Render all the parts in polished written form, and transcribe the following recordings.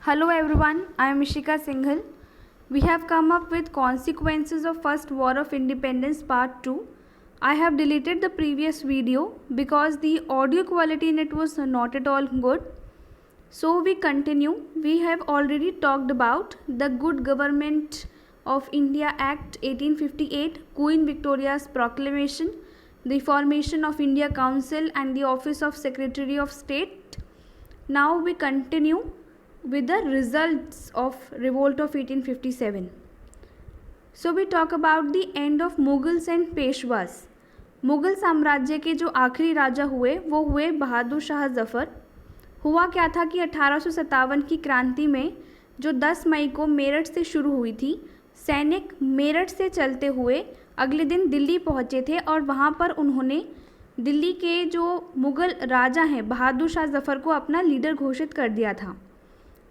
Hello everyone, I am Ishika Singhal. We have come up with consequences of First War of Independence Part 2. I have deleted the previous video because the audio quality in it was not at all good. So we continue. We have already talked about the Good Government of India Act 1858, Queen Victoria's Proclamation, the formation of India Council and the Office of Secretary of State. Now we continue with the results of revolt of 1857. So we talk about the end of Mughals and Peshwas. Mughal साम्राज्य के जो आखिरी राजा हुए वो हुए बहादुर शाह जफ़र. हुआ क्या था कि 1857 की क्रांति में जो 10 मई को मेरठ से शुरू हुई थी, सैनिक मेरठ से चलते हुए अगले दिन दिल्ली पहुंचे थे और वहां पर उन्होंने दिल्ली के जो मुग़ल राजा हैं बहादुर शाह जफ़र को अपना लीडर घोषित कर दिया था.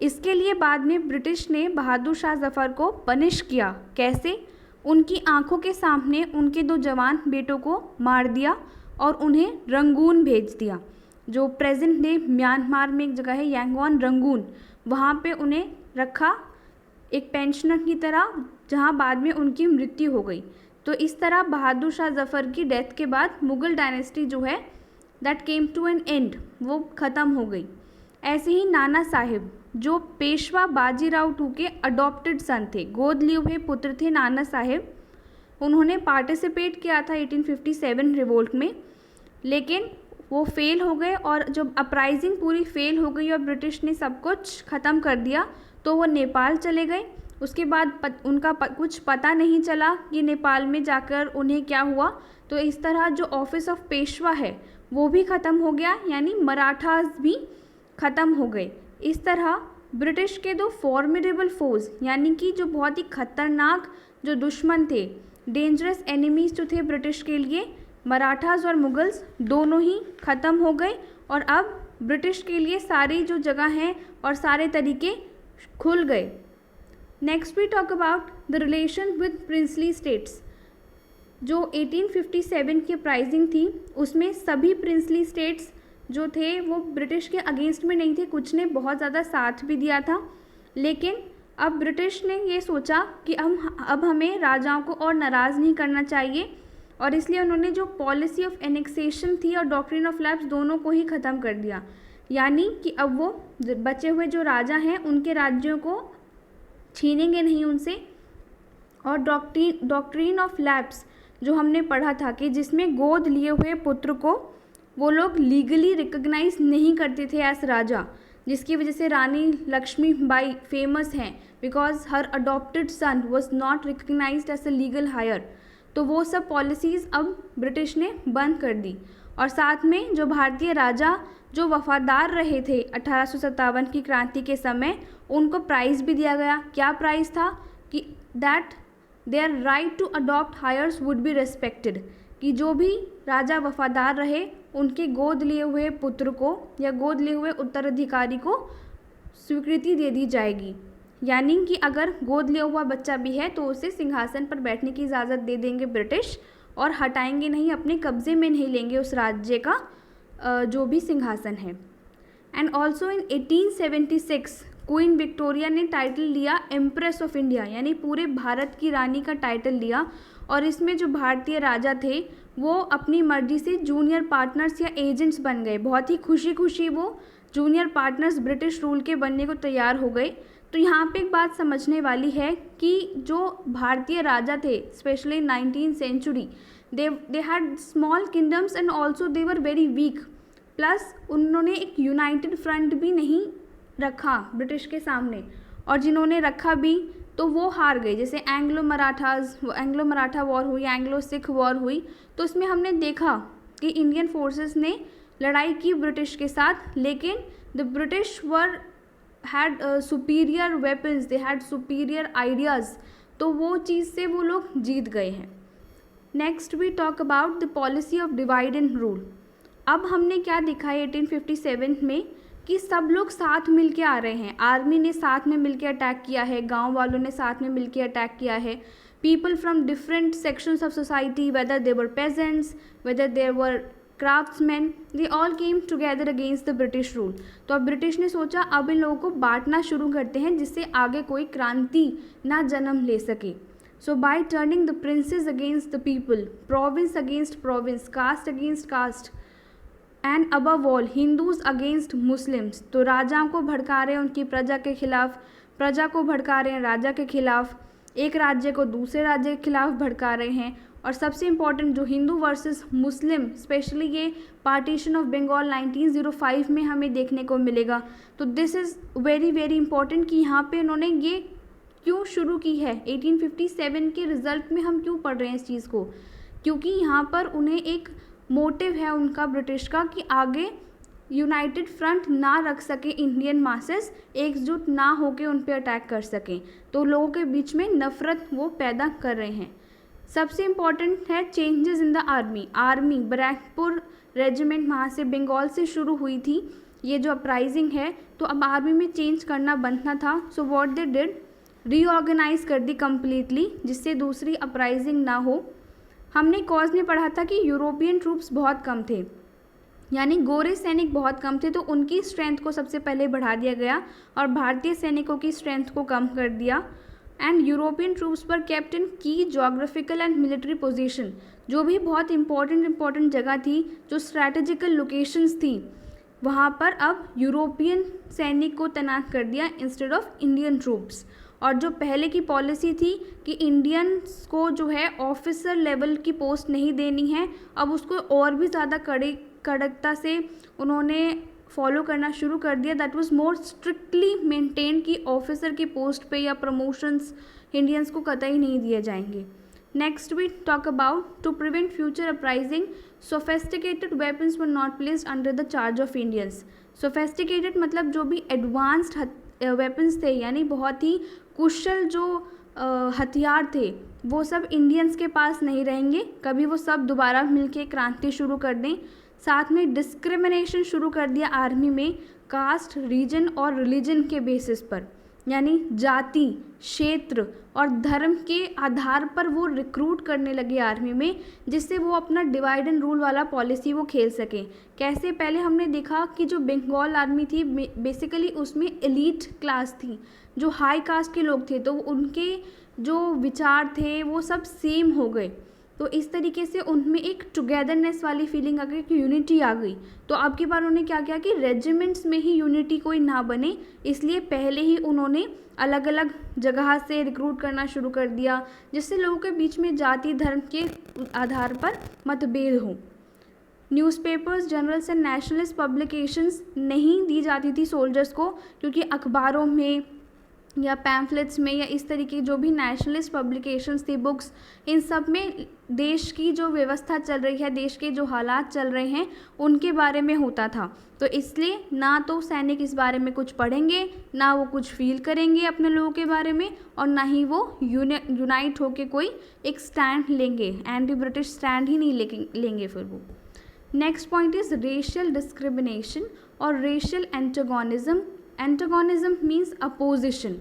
इसके लिए बाद में ब्रिटिश ने बहादुर शाह जफ़र को पनिश किया. कैसे? उनकी आंखों के सामने उनके 2 जवान बेटों को मार दिया और उन्हें रंगून भेज दिया, जो प्रेजेंट डे म्यांमार में एक जगह है यांगोन रंगून. वहाँ पे उन्हें रखा एक पेंशनर की तरह, जहाँ बाद में उनकी मृत्यु हो गई. तो इस तरह बहादुर शाह जफ़र की डेथ के बाद मुग़ल डायनेस्टी जो है that came to an end, वो ख़त्म हो गई. ऐसे ही नाना साहिब जो पेशवा बाजीराव टू के अडॉप्टेड सन थे, गोद लिए हुए पुत्र थे नाना साहिब. उन्होंने पार्टिसिपेट किया था 1857 रिवोल्ट में, लेकिन वो फेल हो गए और जब अपराइजिंग पूरी फेल हो गई और ब्रिटिश ने सब कुछ ख़त्म कर दिया तो वो नेपाल चले गए. उसके बाद उनका कुछ पता नहीं चला कि नेपाल में जाकर उन्हें क्या हुआ. तो इस तरह जो ऑफिस ऑफ पेशवा है वो भी ख़त्म हो गया, यानी मराठास भी ख़त्म हो गए. इस तरह ब्रिटिश के 2 फॉर्मिडेबल फोर्स, यानी कि जो बहुत ही खतरनाक जो दुश्मन थे, डेंजरस एनिमीज जो थे ब्रिटिश के लिए, मराठास और मुगल्स दोनों ही ख़त्म हो गए. और अब ब्रिटिश के लिए सारी जो जगह हैं और सारे तरीके खुल गए. Next we talk about the relation with princely states. जो 1857 की अपराइजिंग थी उसमें सभी प्रिंसली स्टेट्स जो थे वो ब्रिटिश के अगेंस्ट में नहीं थे, कुछ ने बहुत ज़्यादा साथ भी दिया था. लेकिन अब ब्रिटिश ने ये सोचा कि अब हमें राजाओं को और नाराज़ नहीं करना चाहिए, और इसलिए उन्होंने जो पॉलिसी ऑफ एनेक्सेशन थी और डॉक्ट्रिन ऑफ लैप्स दोनों को ही ख़त्म कर दिया. यानी कि अब वो बचे हुए जो राजा हैं उनके राज्यों को छीनेंगे नहीं उनसे. और डॉक्ट्रिन ऑफ लैप्स जो हमने पढ़ा था कि जिसमें गोद लिए हुए पुत्र को वो लोग लीगली रिकग्नाइज नहीं करते थे एज राजा, जिसकी वजह से रानी लक्ष्मीबाई फेमस हैं because her adopted son was not recognised as a legal heir. तो वो सब पॉलिसीज़ अब ब्रिटिश ने बंद कर दी. और साथ में जो भारतीय राजा जो वफादार रहे थे 1857 की क्रांति के समय, उनको प्राइज़ भी दिया गया. क्या प्राइज़ था? कि that their right to adopt heirs would be respected, कि जो भी राजा वफादार रहे उनके गोद लिए हुए पुत्र को या गोद लिए हुए उत्तराधिकारी को स्वीकृति दे दी जाएगी. यानी कि अगर गोद लिया हुआ बच्चा भी है तो उसे सिंहासन पर बैठने की इजाज़त दे देंगे ब्रिटिश, और हटाएंगे नहीं, अपने कब्ज़े में नहीं लेंगे उस राज्य का जो भी सिंहासन है. And also in 1876 queen Victoria ने टाइटल लिया एम्प्रेस ऑफ इंडिया, यानी पूरे भारत की रानी का टाइटल लिया. और इसमें जो भारतीय राजा थे वो अपनी मर्जी से जूनियर पार्टनर्स या एजेंट्स बन गए. बहुत ही खुशी वो जूनियर पार्टनर्स ब्रिटिश रूल के बनने को तैयार हो गए. तो यहाँ पे एक बात समझने वाली है कि जो भारतीय राजा थे specially 19th century, they had small kingdoms and also they were very weak. Plus उन्होंने एक यूनाइटेड फ्रंट भी नहीं रखा ब्रिटिश के सामने, और जिन्होंने रखा भी तो वो हार गए. जैसे एंग्लो मराठा वॉर हुई, एंग्लो सिख वॉर हुई, तो उसमें हमने देखा कि इंडियन फोर्सेस ने लड़ाई की ब्रिटिश के साथ, लेकिन the British had superior weapons, they had superior ideas. तो वो चीज़ से वो लोग जीत गए हैं. Next we talk about the policy of divide and rule. अब हमने क्या देखा है 1857 में कि सब लोग साथ मिल के आ रहे हैं. आर्मी ने साथ में मिल के अटैक किया है, गांव वालों ने साथ में मिल के अटैक किया है. People from different sections of society, whether they were pageants, whether they were craftsmen, they all came together against the British rule. तो अब ब्रिटिश ने सोचा अब इन लोगों को बांटना शुरू करते हैं जिससे आगे कोई क्रांति ना जन्म ले सके. So by turning the princes against the people, province against province, caste against caste, and above all Hindus against Muslims, तो राजाओं को भड़का रहे हैं उनकी प्रजा के खिलाफ, प्रजा को भड़का रहे हैं राजा के खिलाफ, एक राज्य को दूसरे राज्य के खिलाफ भड़का रहे हैं. और सबसे इम्पॉर्टेंट जो हिंदू वर्सेस मुस्लिम, स्पेशली ये पार्टीशन ऑफ बंगाल 1905 में हमें देखने को मिलेगा. तो this is very very important कि यहाँ पे उन्होंने ये क्यों शुरू की है. 1857 के रिजल्ट में हम क्यों पढ़ रहे हैं इस चीज़ को, क्योंकि यहाँ पर उन्हें एक मोटिव है उनका ब्रिटिश का कि आगे यूनाइटेड फ्रंट ना रख सके, इंडियन मासेस एकजुट ना होके उन पे अटैक कर सकें. तो लोगों के बीच में नफ़रत वो पैदा कर रहे हैं. सबसे इम्पॉर्टेंट है changes in the army. Barrackpore regiment वहाँ से बंगाल से शुरू हुई थी ये जो अपराइजिंग है, तो अब आर्मी में चेंज करना बनना था. So what they did, reorganise कर दी कम्प्लीटली जिससे दूसरी अपराइजिंग ना हो. हमने कॉज में पढ़ा था कि यूरोपियन ट्रूप्स बहुत कम थे, यानी गोरे सैनिक बहुत कम थे, तो उनकी स्ट्रेंथ को सबसे पहले बढ़ा दिया गया और भारतीय सैनिकों की स्ट्रेंथ को कम कर दिया. एंड यूरोपियन ट्रूप्स पर केप्ट इन की जोग्राफिकल एंड मिलिट्री पोजीशन, जो भी बहुत इंपॉर्टेंट जगह थी, जो स्ट्रैटेजिकल लोकेशंस थी, वहाँ पर अब यूरोपियन सैनिक को तैनात कर दिया इंस्टेड ऑफ इंडियन ट्रूप्स. और जो पहले की पॉलिसी थी कि इंडियंस को जो है ऑफिसर लेवल की पोस्ट नहीं देनी है, अब उसको और भी ज़्यादा कड़कता से उन्होंने फॉलो करना शुरू कर दिया. That was more strictly maintain कि ऑफिसर की पोस्ट पे या प्रमोशंस इंडियंस को कतई नहीं दिए जाएंगे. Next we talk about to prevent future uprising, sophisticated weapons were not placed under the charge of Indians. Sophisticated मतलब जो भी एडवांस्ड वेपन्स थे, यानी बहुत ही कुशल जो हथियार थे, वो सब इंडियंस के पास नहीं रहेंगे. कभी वो सब दोबारा मिलके क्रांति शुरू कर दें. साथ में डिस्क्रिमिनेशन शुरू कर दिया आर्मी में कास्ट, रीजन और रिलीजन के बेसिस पर, यानी जाति, क्षेत्र और धर्म के आधार पर वो रिक्रूट करने लगे आर्मी में, जिससे वो अपना डिवाइड एंड रूल वाला पॉलिसी वो खेल सकें. कैसे, पहले हमने देखा कि जो बंगाल आर्मी थी बेसिकली उसमें एलीट क्लास थी, जो हाई कास्ट के लोग थे, तो उनके जो विचार थे वो सब सेम हो गए. तो इस तरीके से उनमें एक टुगेदरनेस वाली फीलिंग आ गई कि यूनिटी आ गई. तो अब की बार उन्होंने क्या किया कि रेजिमेंट्स में ही यूनिटी कोई ना बने, इसलिए पहले ही उन्होंने अलग अलग जगह से रिक्रूट करना शुरू कर दिया, जिससे लोगों के बीच में जाति धर्म के आधार पर मतभेद हो. Newspapers, journals and nationalist publications नहीं दी जाती थी सोल्जर्स को, क्योंकि अखबारों में या पैम्फलेट्स में या इस तरीके जो भी नेशनलिस्ट पब्लिकेशंस थी, बुक्स, इन सब में देश की जो व्यवस्था चल रही है, देश के जो हालात चल रहे हैं, उनके बारे में होता था. तो इसलिए ना तो सैनिक इस बारे में कुछ पढ़ेंगे, ना वो कुछ फील करेंगे अपने लोगों के बारे में, और ना ही वो यूनाइट होके कोई एक स्टैंड लेंगे, एंटी ब्रिटिश स्टैंड ही नहीं लेंगे फिर वो. Next point is racial discrimination और racial antagonism. Antagonism means opposition.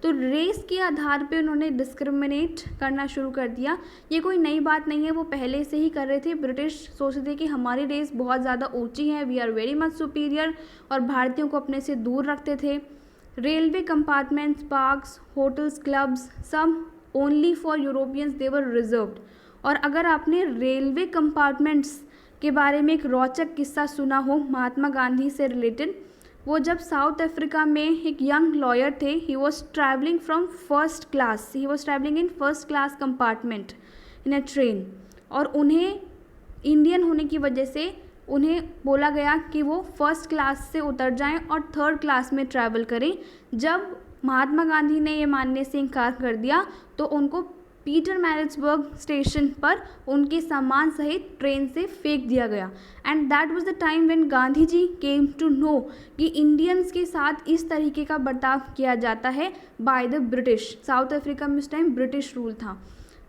तो रेस के आधार पे उन्होंने डिस्क्रिमिनेट करना शुरू कर दिया. ये कोई नई बात नहीं है, वो पहले से ही कर रहे थे. ब्रिटिश सोचते थे कि हमारी रेस बहुत ज़्यादा ऊंची है, we are very much superior, और भारतीयों को अपने से दूर रखते थे. Railway compartments, parks, hotels, clubs, some only for Europeans, they were reserved. और अगर आपने रेलवे कंपार्टमेंट्स के बारे में एक रोचक किस्सा सुना हो महात्मा गांधी से रिलेटेड, वो जब साउथ अफ्रीका में एक यंग लॉयर थे, he was travelling from first class, he was travelling in first class compartment in a train, और उन्हें इंडियन होने की वजह से उन्हें बोला गया कि वो फर्स्ट क्लास से उतर जाएं और थर्ड क्लास में ट्रैवल करें. जब महात्मा गांधी ने ये मानने से इनकार कर दिया तो उनको पीटर मैरिट्सबर्ग स्टेशन पर उनके सामान सहित ट्रेन से फेंक दिया गया. And that was the time when Gandhi ji came to know कि इंडियंस के साथ इस तरीके का बर्ताव किया जाता है by the British. South Africa में उस टाइम ब्रिटिश रूल था.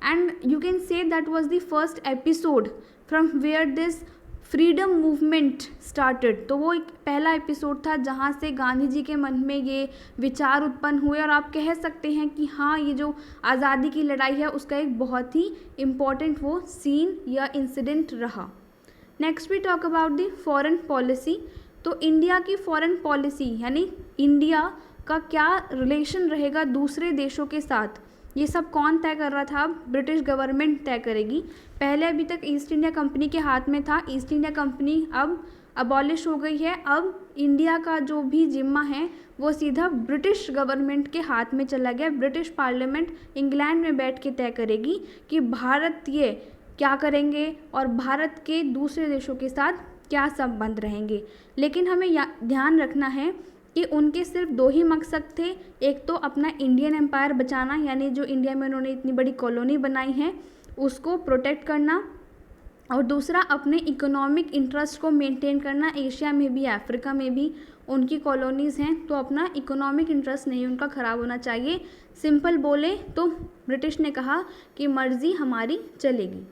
And you can say that was the first episode from where this freedom movement started. तो वो एक पहला एपिसोड था जहाँ से गांधी जी के मन में ये विचार उत्पन्न हुए, और आप कह सकते हैं कि हाँ, ये जो आज़ादी की लड़ाई है उसका एक बहुत ही इम्पॉर्टेंट वो सीन या इंसिडेंट रहा. Next we talk about the foreign policy. तो इंडिया की फॉरेन पॉलिसी यानी इंडिया का क्या रिलेशन रहेगा दूसरे देशों के साथ, ये सब कौन तय कर रहा था? अब ब्रिटिश गवर्नमेंट तय करेगी। पहले अभी तक ईस्ट इंडिया कंपनी के हाथ में था, ईस्ट इंडिया कंपनी अब अबॉलिश हो गई है। अब इंडिया का जो भी जिम्मा है वो सीधा ब्रिटिश गवर्नमेंट के हाथ में चला गया। ब्रिटिश पार्लियामेंट इंग्लैंड में बैठ के तय करेगी कि भारतीय क्या करेंगे और भारत के दूसरे देशों के साथ क्या संबंध रहेंगे। लेकिन हमें ध्यान रखना है कि उनके सिर्फ दो ही मकसद थे, एक तो अपना इंडियन एम्पायर बचाना, यानी जो इंडिया में उन्होंने इतनी बड़ी कॉलोनी बनाई है उसको प्रोटेक्ट करना, और दूसरा अपने इकोनॉमिक इंटरेस्ट को मेंटेन करना। एशिया में भी अफ्रीका में भी उनकी कॉलोनीज़ हैं, तो अपना इकोनॉमिक इंटरेस्ट नहीं उनका ख़राब होना चाहिए। सिंपल बोले तो ब्रिटिश ने कहा कि मर्ज़ी हमारी चलेगी।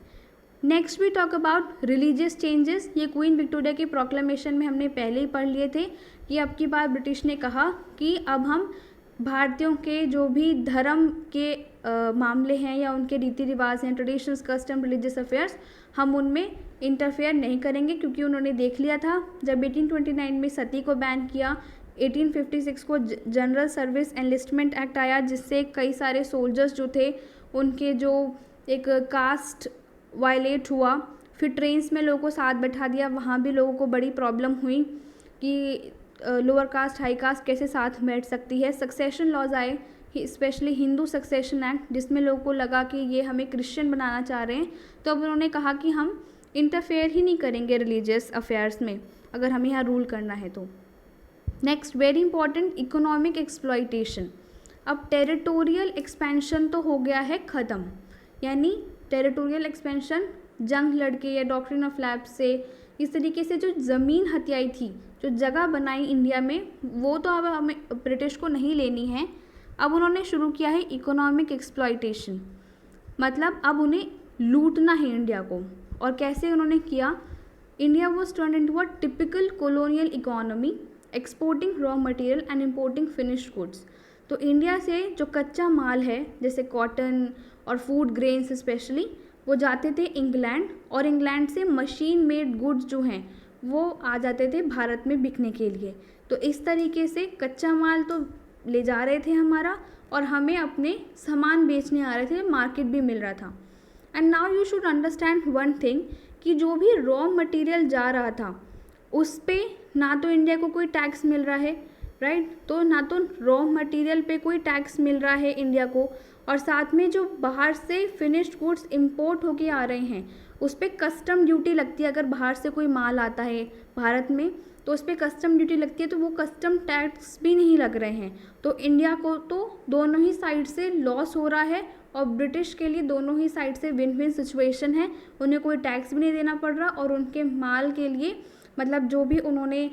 Next we talk about religious changes. ये क्वीन विक्टोरिया की प्रोक्लेमेशन में हमने पहले ही पढ़ लिए थे कि अब की बार ब्रिटिश ने कहा कि अब हम भारतीयों के जो भी धर्म के मामले हैं या उनके रीति रिवाज हैं, ट्रेडिशंस, कस्टम, रिलीजियस अफेयर्स, हम उनमें इंटरफेयर नहीं करेंगे, क्योंकि उन्होंने देख लिया था जब 1829 में सती को बैन किया, 1856 को जनरल सर्विस एनलिस्टमेंट एक्ट आया जिससे कई सारे सोल्जर्स जो थे उनके जो एक कास्ट वायलेट हुआ। फिर ट्रेन्स में लोगों को साथ बैठा दिया, वहाँ भी लोगों को बड़ी प्रॉब्लम हुई कि लोअर कास्ट हाई कास्ट कैसे साथ बैठ सकती है। सक्सेशन लॉज आए, स्पेशली हिंदू सक्सेशन एक्ट, जिसमें लोगों को लगा कि ये हमें क्रिश्चियन बनाना चाह रहे हैं, तो अब उन्होंने कहा कि हम इंटरफेयर ही नहीं करेंगे रिलीजियस अफेयर्स में अगर हमें यहाँ रूल करना है तो। Next very important, economic exploitation. अब टेरिटोरियल एक्सपेंशन तो हो गया है ख़त्म, यानी टेरिटोरियल एक्सपेंशन जंग लड़के या डॉक्ट्रिन ऑफ लैप्स से इस तरीके से जो ज़मीन हथियाई थी, जो जगह बनाई इंडिया में, वो तो अब हमें ब्रिटिश को नहीं लेनी है। अब उन्होंने शुरू किया है इकोनॉमिक एक्सप्लॉयटेशन, मतलब अब उन्हें लूटना है इंडिया को। और कैसे उन्होंने किया? India was turned into a typical colonial economy, exporting raw material and importing finished goods. तो इंडिया से जो कच्चा माल है जैसे कॉटन और फूड ग्रेन्स स्पेशली, वो जाते थे इंग्लैंड, और इंग्लैंड से मशीन मेड गुड्स जो हैं वो आ जाते थे भारत में बिकने के लिए। तो इस तरीके से कच्चा माल तो ले जा रहे थे हमारा, और हमें अपने सामान बेचने आ रहे थे, मार्केट भी मिल रहा था। And now you should understand one thing कि जो भी रॉ मटेरियल जा रहा था उस पे ना तो इंडिया को कोई टैक्स मिल रहा है, राइट? तो ना तो रॉ मटेरियल पे कोई टैक्स मिल रहा है इंडिया को, और साथ में जो बाहर से फिनिश्ड गुड्स इंपोर्ट होके आ रहे हैं उस पर कस्टम ड्यूटी लगती है। अगर बाहर से कोई माल आता है भारत में तो उस पर कस्टम ड्यूटी लगती है, तो वो कस्टम टैक्स भी नहीं लग रहे हैं। तो इंडिया को तो दोनों ही साइड से लॉस हो रहा है, और ब्रिटिश के लिए दोनों ही साइड से विन विन सिचुएशन है। उन्हें कोई टैक्स भी नहीं देना पड़ रहा, और उनके माल के लिए मतलब जो भी उन्होंने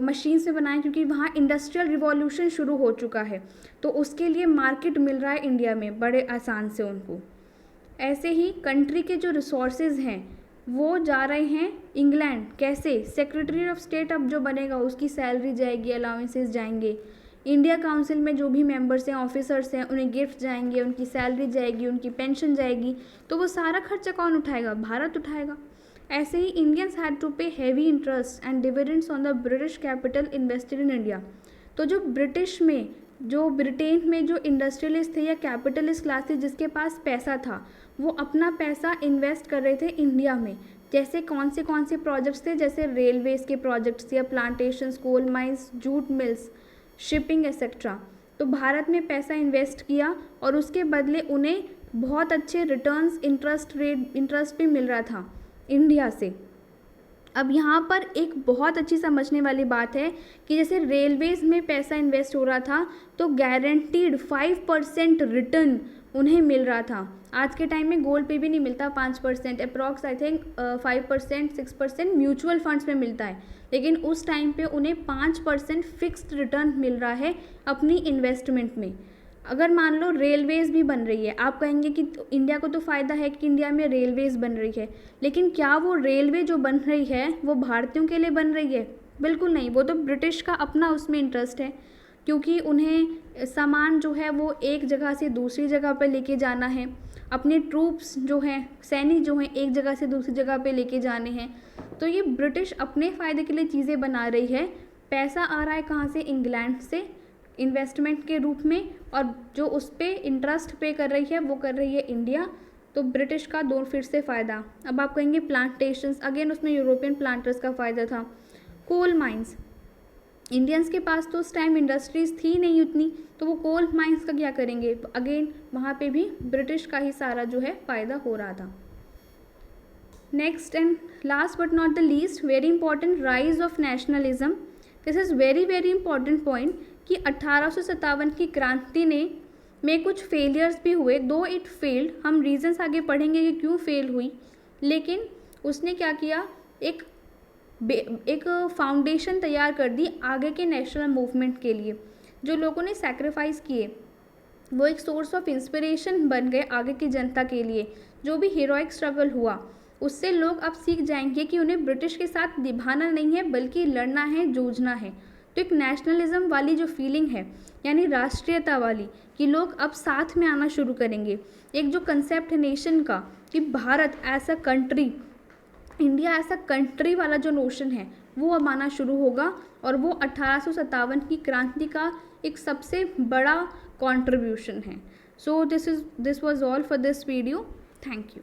मशीन से बनाए, क्योंकि वहाँ इंडस्ट्रियल रिवॉल्यूशन शुरू हो चुका है, तो उसके लिए मार्केट मिल रहा है इंडिया में बड़े आसान से उनको। ऐसे ही कंट्री के जो रिसोर्सेज हैं वो जा रहे हैं इंग्लैंड। कैसे? सेक्रेटरी ऑफ स्टेट अब जो बनेगा उसकी सैलरी जाएगी, अलाउंसेस जाएंगे। इंडिया काउंसिल में जो भी मेंबर्स हैं, ऑफिसर्स हैं, उन्हें गिफ्ट जाएंगे, उनकी सैलरी जाएगी, उनकी पेंशन जाएगी। तो वो सारा खर्चा कौन उठाएगा? भारत उठाएगा। ऐसे ही इंडियंस हैड टू पे heavy interest and dividends on the British capital invested in India. तो जो ब्रिटिश में, जो ब्रिटेन में जो इंडस्ट्रियलिस्ट थे या कैपिटलिस्ट क्लास थी जिसके पास पैसा था, वो अपना पैसा इन्वेस्ट कर रहे थे इंडिया में। जैसे कौन से प्रोजेक्ट्स थे, जैसे रेलवेज़ के प्रोजेक्ट्स या plantations, coal mines, jute mills, shipping etcetera. तो भारत में पैसा इन्वेस्ट किया और उसके बदले उन्हें बहुत अच्छे रिटर्न्स, इंटरेस्ट भी मिल रहा था इंडिया से। अब यहाँ पर एक बहुत अच्छी समझने वाली बात है कि जैसे रेलवेज़ में पैसा इन्वेस्ट हो रहा था तो गारंटीड 5% रिटर्न उन्हें मिल रहा था। आज के टाइम में गोल्ड पे भी नहीं मिलता 5%, approx I think 5% 6% mutual funds में मिलता है, लेकिन उस टाइम पे उन्हें 5% फिक्स्ड रिटर्न मिल रहा है अपनी इन्वेस्टमेंट में। अगर मान लो रेलवेज़ भी बन रही है, आप कहेंगे कि इंडिया को तो फ़ायदा है कि इंडिया में रेलवेज़ बन रही है, लेकिन क्या वो रेलवे जो बन रही है वो भारतीयों के लिए बन रही है? बिल्कुल नहीं। वो तो ब्रिटिश का अपना उसमें इंटरेस्ट है, क्योंकि उन्हें सामान जो है वो एक जगह से दूसरी जगह पर लेके जाना है। अपने ट्रूप्स जो हैं, सैनिक जो हैं, एक जगह से दूसरी जगह पे लेके जाने हैं। तो ये ब्रिटिश अपने फ़ायदे के लिए चीज़ें बना रही है। पैसा आ रहा है कहाँ से? इंग्लैंड से, इन्वेस्टमेंट के रूप में, और जो उस पर इंटरेस्ट पे कर रही है वो कर रही है इंडिया। तो ब्रिटिश का दो फिर से फ़ायदा। अब आप कहेंगे प्लांटेशंस, अगेन उसमें यूरोपियन प्लांटर्स का फ़ायदा था। कोल माइंस, इंडियंस के पास तो उस टाइम इंडस्ट्रीज़ थी नहीं उतनी, तो वो कोल माइंस का क्या करेंगे? अगेन वहाँ पे भी ब्रिटिश का ही सारा जो है फ़ायदा हो रहा था। Next and last but not the least, very important, rise of nationalism. This is very very important point कि 1857 की क्रांति में कुछ फेलियर्स भी हुए, दो इट फेल्ड। हम रीजंस आगे पढ़ेंगे कि क्यों फेल हुई, लेकिन उसने क्या किया, एक फाउंडेशन तैयार कर दी आगे के नेशनल मूवमेंट के लिए। जो लोगों ने सैक्रिफाइस किए वो एक सोर्स ऑफ इंस्पिरेशन बन गए आगे की जनता के लिए। जो भी हीरोइक स्ट्रगल हुआ उससे लोग अब सीख जाएंगे कि उन्हें ब्रिटिश के साथ निभाना नहीं है बल्कि लड़ना है, जूझना है। तो एक नेशनलिज्म वाली जो फीलिंग है, यानी राष्ट्रीयता वाली, कि लोग अब साथ में आना शुरू करेंगे। एक जो कंसेप्ट है नेशन का कि Bharat as a country, India ऐसा कंट्री वाला जो नोशन है वो अब आना शुरू होगा, और वो 1857 की क्रांति का एक सबसे बड़ा कंट्रीब्यूशन है। So this was all for this video. Thank you.